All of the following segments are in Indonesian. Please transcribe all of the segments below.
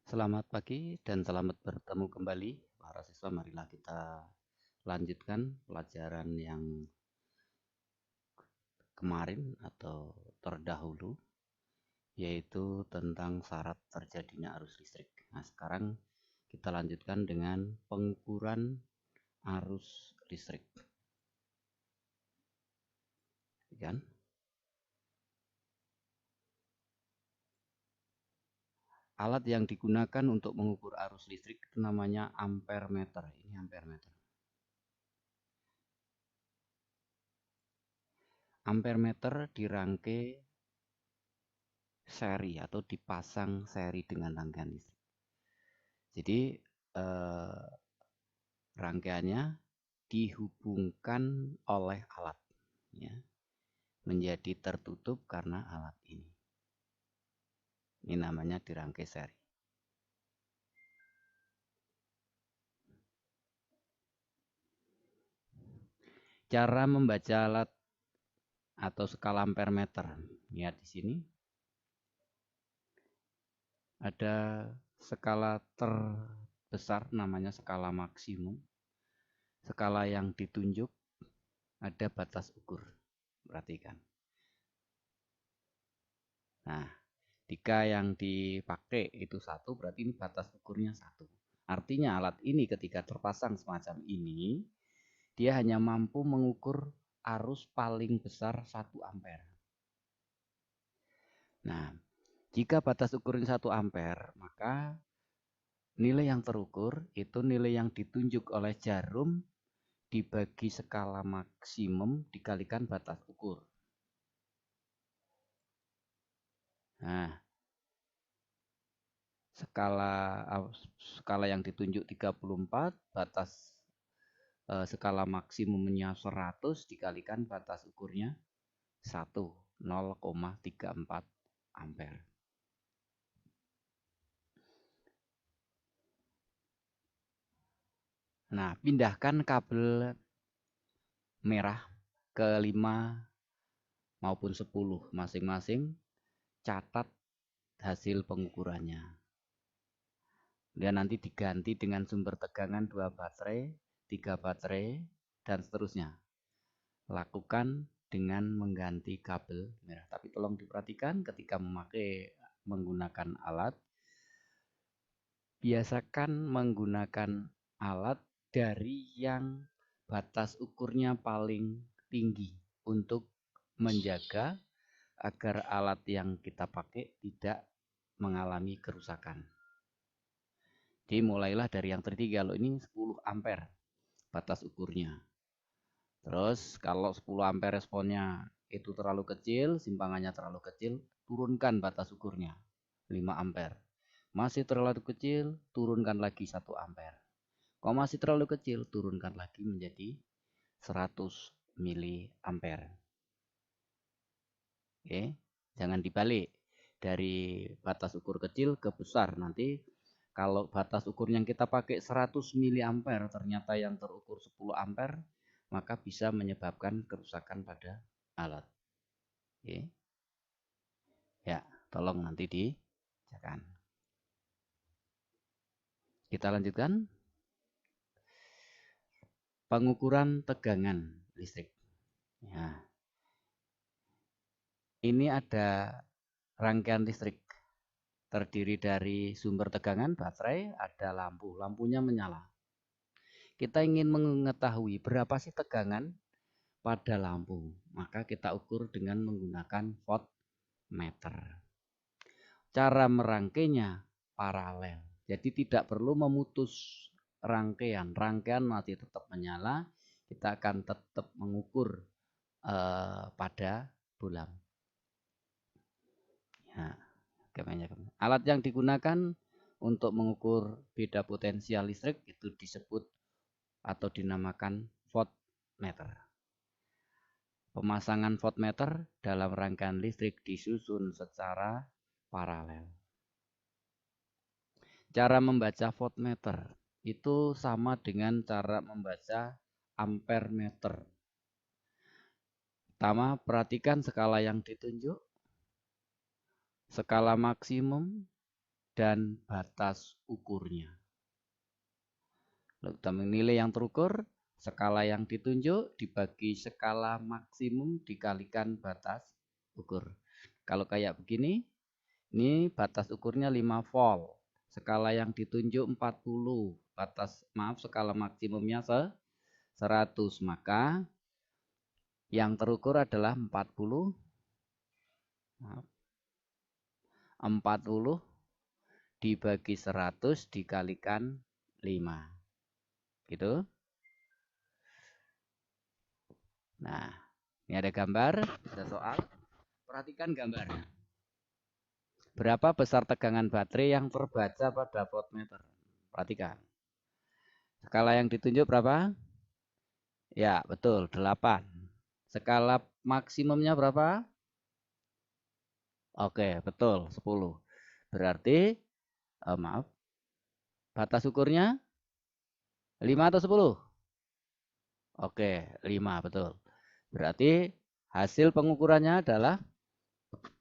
Selamat pagi dan selamat bertemu kembali para siswa. Marilah kita lanjutkan pelajaran yang kemarin atau terdahulu, yaitu tentang syarat terjadinya arus listrik. Nah, sekarang kita lanjutkan dengan pengukuran arus listrik. Kan? Alat yang digunakan untuk mengukur arus listrik itu namanya ampere meter. Ini ampere meter. Ampere meter dirangkai seri atau dipasang seri dengan rangkaian listrik. Jadi rangkaiannya dihubungkan oleh alat, ya, menjadi tertutup karena alat ini. Ini namanya dirangkai seri. Cara membaca alat atau skala ampere meter. Lihat di sini. Ada skala terbesar namanya skala maksimum. Skala yang ditunjuk ada batas ukur. Perhatikan. Nah, jika yang dipakai itu 1, berarti ini batas ukurnya 1. Artinya alat ini ketika terpasang semacam ini, dia hanya mampu mengukur arus paling besar 1 ampere. Nah, jika batas ukurnya 1 ampere, maka nilai yang terukur itu nilai yang ditunjuk oleh jarum dibagi skala maksimum dikalikan batas ukur. Nah, skala yang ditunjuk 34, batas skala maksimumnya 100 dikalikan batas ukurnya 1, 0,34 ampere. Nah, pindahkan kabel merah ke 5 maupun 10 masing-masing, catat hasil pengukurannya. Dan nanti diganti dengan sumber tegangan 2 baterai, 3 baterai, dan seterusnya. Lakukan dengan mengganti kabel merah. Tapi tolong diperhatikan ketika menggunakan alat, biasakan menggunakan alat dari yang batas ukurnya paling tinggi untuk menjaga agar alat yang kita pakai tidak mengalami kerusakan. Jadi mulailah dari yang tertinggi. Kalau ini 10 ampere batas ukurnya. Terus kalau 10 ampere responnya itu terlalu kecil, simpangannya terlalu kecil, turunkan batas ukurnya 5 ampere. Masih terlalu kecil, turunkan lagi 1 ampere. Kalau masih terlalu kecil, turunkan lagi menjadi 100 miliampere. Oke, jangan dibalik dari batas ukur kecil ke besar. Nanti kalau batas ukur yang kita pakai 100 miliampere ternyata yang terukur 10 ampere, maka bisa menyebabkan kerusakan pada alat. Oke. Ya, tolong nanti dijaga. Kita lanjutkan. Pengukuran tegangan listrik. Ya. Ini ada rangkaian listrik. Terdiri dari sumber tegangan, baterai, ada lampu. Lampunya menyala. Kita ingin mengetahui berapa sih tegangan pada lampu. Maka kita ukur dengan menggunakan voltmeter. Cara merangkainya paralel. Jadi tidak perlu memutus rangkaian. Rangkaian masih tetap menyala. Kita akan tetap mengukur pada bola. Ya, alat yang digunakan untuk mengukur beda potensial listrik itu disebut atau dinamakan voltmeter. Pemasangan voltmeter dalam rangkaian listrik disusun secara paralel. Cara membaca voltmeter itu sama dengan cara membaca ampere meter. Pertama, perhatikan skala yang ditunjuk. Skala maksimum dan batas ukurnya. Lalu nilai yang terukur, skala yang ditunjuk dibagi skala maksimum dikalikan batas ukur. Kalau kayak begini, ini batas ukurnya 5 volt. Skala yang ditunjuk 40, skala maksimumnya 100, maka yang terukur adalah 40 dibagi 100 dikalikan 5. Gitu. Nah, ini ada gambar, ada soal. Perhatikan gambarnya. Berapa besar tegangan baterai yang terbaca pada voltmeter? Perhatikan. Skala yang ditunjuk berapa? Ya, betul, 8. Skala maksimumnya berapa? Oke, betul, 10. Berarti, batas ukurnya 5 atau 10? Oke, 5, betul. Berarti hasil pengukurannya adalah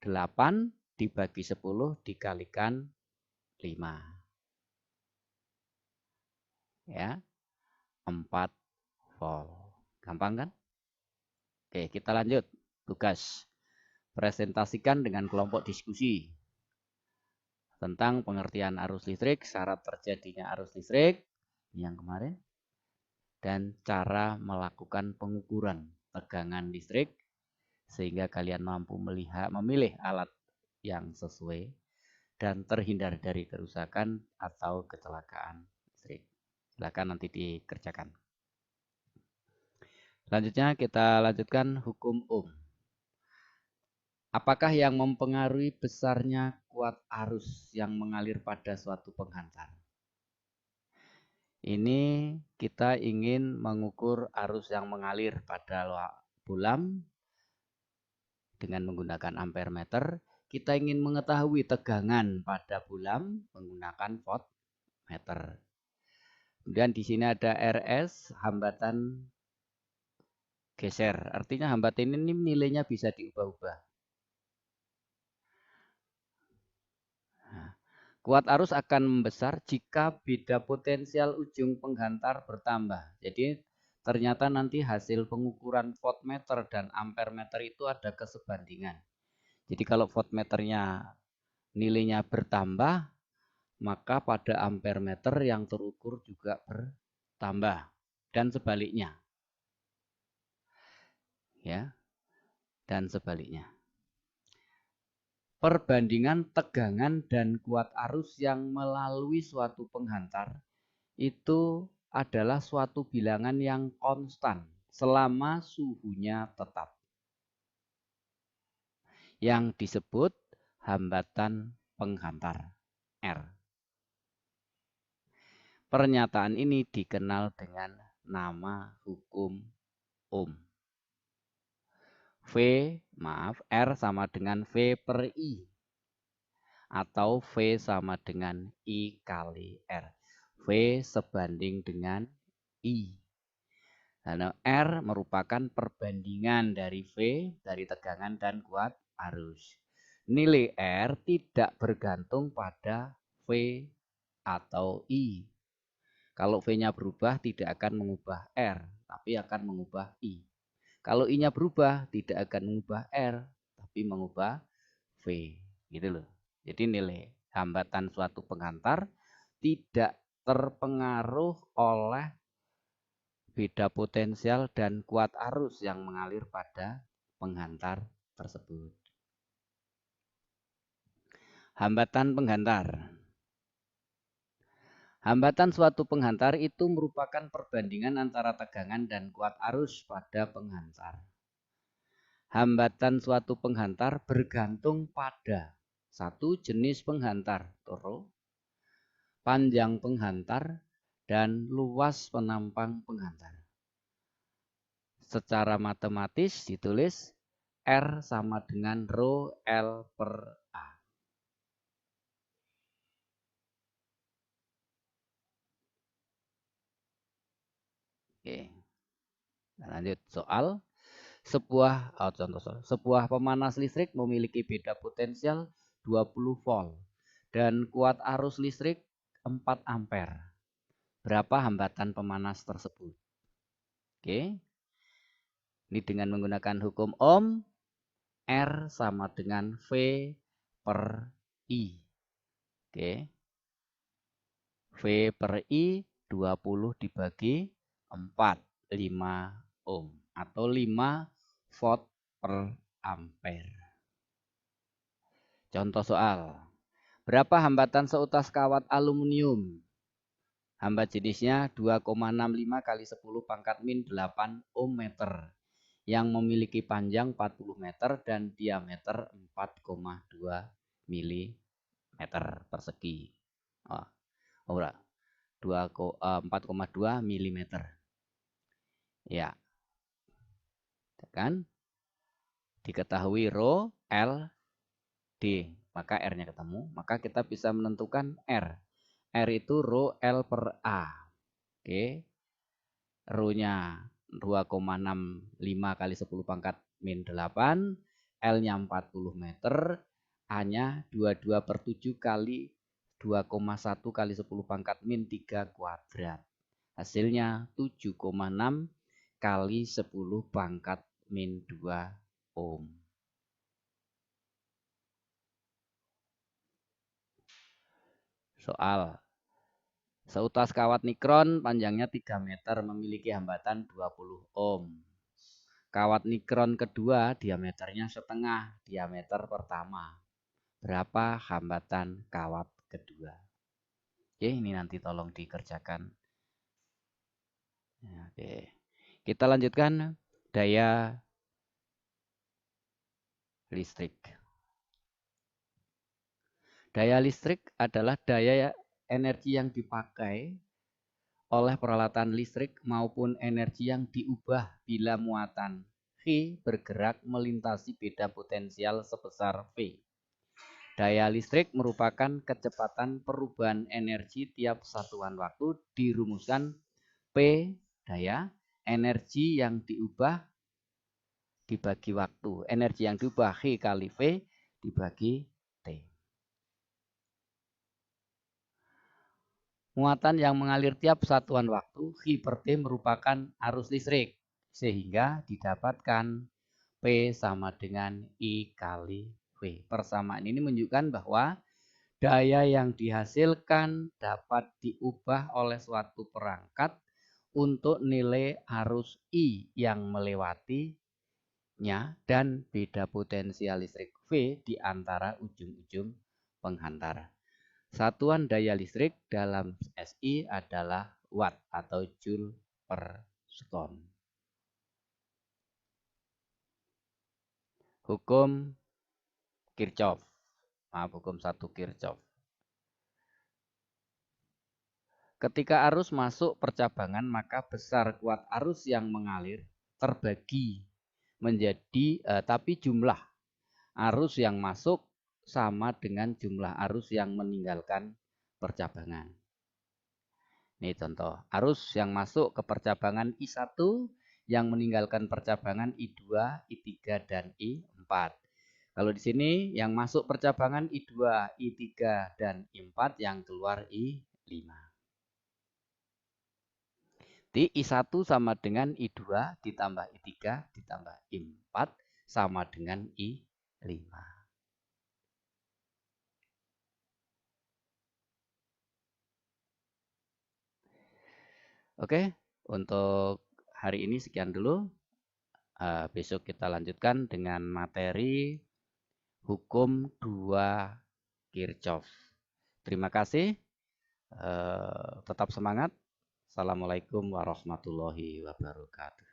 8 dibagi 10 dikalikan 5. Ya, 4 volt. Gampang kan? Oke, kita lanjut. Tugas. Presentasikan dengan kelompok diskusi tentang pengertian arus listrik, syarat terjadinya arus listrik yang kemarin, dan cara melakukan pengukuran tegangan listrik sehingga kalian mampu memilih alat yang sesuai dan terhindar dari kerusakan atau kecelakaan listrik. Silakan nanti dikerjakan. Selanjutnya kita lanjutkan hukum Ohm. Apakah yang mempengaruhi besarnya kuat arus yang mengalir pada suatu penghantar? Ini kita ingin mengukur arus yang mengalir pada bohlam dengan menggunakan ampere meter. Kita ingin mengetahui tegangan pada bohlam menggunakan voltmeter. Kemudian di sini ada RS, hambatan geser. Artinya hambatan ini nilainya bisa diubah-ubah. Kuat arus akan membesar jika beda potensial ujung penghantar bertambah. Jadi ternyata nanti hasil pengukuran voltmeter dan ampere meter itu ada kesebandingan. Jadi kalau voltmeternya nilainya bertambah, maka pada ampere meter yang terukur juga bertambah. Dan sebaliknya. Ya. Dan sebaliknya. Perbandingan tegangan dan kuat arus yang melalui suatu penghantar itu adalah suatu bilangan yang konstan selama suhunya tetap, yang disebut hambatan penghantar R. Pernyataan ini dikenal dengan nama hukum Ohm. R sama dengan V per I. Atau V sama dengan I kali R. V sebanding dengan I. Karena R merupakan perbandingan dari V, dari tegangan dan kuat arus. Nilai R tidak bergantung pada V atau I. Kalau V-nya berubah tidak akan mengubah R, tapi akan mengubah I. Kalau I-nya berubah, tidak akan mengubah R, tapi mengubah V. Gitu loh. Jadi nilai hambatan suatu penghantar tidak terpengaruh oleh beda potensial dan kuat arus yang mengalir pada penghantar tersebut. Hambatan penghantar. Hambatan suatu penghantar itu merupakan perbandingan antara tegangan dan kuat arus pada penghantar. Hambatan suatu penghantar bergantung pada satu jenis penghantar, panjang penghantar, dan luas penampang penghantar. Secara matematis ditulis R sama dengan Rho L per A. Oke. Nah, lanjut soal. Sebuah pemanas listrik memiliki beda potensial 20 volt dan kuat arus listrik 4 ampere. Berapa hambatan pemanas tersebut? Oke. Ini dengan menggunakan hukum Ohm, R sama dengan V per I. Oke. V per I 20 dibagi 4, 5 ohm atau 5 volt per ampere. Contoh soal. Berapa hambatan seutas kawat aluminium? Hambat jenisnya 2,65 kali 10 pangkat min 8 ohm meter yang memiliki panjang 40 meter dan diameter 4,2 mm persegi. 4,2 mm. Ya. Kan? Diketahui rho, L, D. Maka R-nya ketemu. Maka kita bisa menentukan R. R itu rho L per A. Oke. Rho-nya 2,65 kali 10 pangkat min 8. L-nya 40 meter. A-nya 22 per 7 kali 2,1 kali 10 pangkat min 3 kuadrat. Hasilnya 7,6 kali 10 pangkat min 2 ohm. Soal. Seutas kawat nikron panjangnya 3 meter memiliki hambatan 20 ohm. Kawat nikron kedua diameternya setengah diameter pertama. Berapa hambatan kawat kedua? Oke, ini nanti tolong dikerjakan. Oke. Kita lanjutkan daya listrik. Daya listrik adalah daya energi yang dipakai oleh peralatan listrik maupun energi yang diubah bila muatan V bergerak melintasi beda potensial sebesar V. Daya listrik merupakan kecepatan perubahan energi tiap satuan waktu dirumuskan P daya energi yang diubah dibagi waktu. Energi yang diubah V kali V dibagi T. Muatan yang mengalir tiap satuan waktu V per T merupakan arus listrik. Sehingga didapatkan P sama dengan I kali V. Persamaan ini menunjukkan bahwa daya yang dihasilkan dapat diubah oleh suatu perangkat untuk nilai arus I yang melewatinya dan beda potensial listrik V di antara ujung-ujung penghantar. Satuan daya listrik dalam SI adalah watt atau joule per sekon. Hukum Kirchhoff. Hukum 1 Kirchhoff. Ketika arus masuk percabangan, maka besar kuat arus yang mengalir terbagi menjadi tapi jumlah arus yang masuk sama dengan jumlah arus yang meninggalkan percabangan. Ini contoh, arus yang masuk ke percabangan I1 yang meninggalkan percabangan I2, I3 dan I4. Kalau di sini yang masuk percabangan I2, I3 dan I4, yang keluar I5. Jadi I1 sama dengan I2 ditambah I3 ditambah I4 sama dengan I5. Oke, untuk hari ini sekian dulu. Besok kita lanjutkan dengan materi hukum 2 Kirchhoff. Terima kasih. Tetap semangat. Assalamualaikum warahmatullahi wabarakatuh.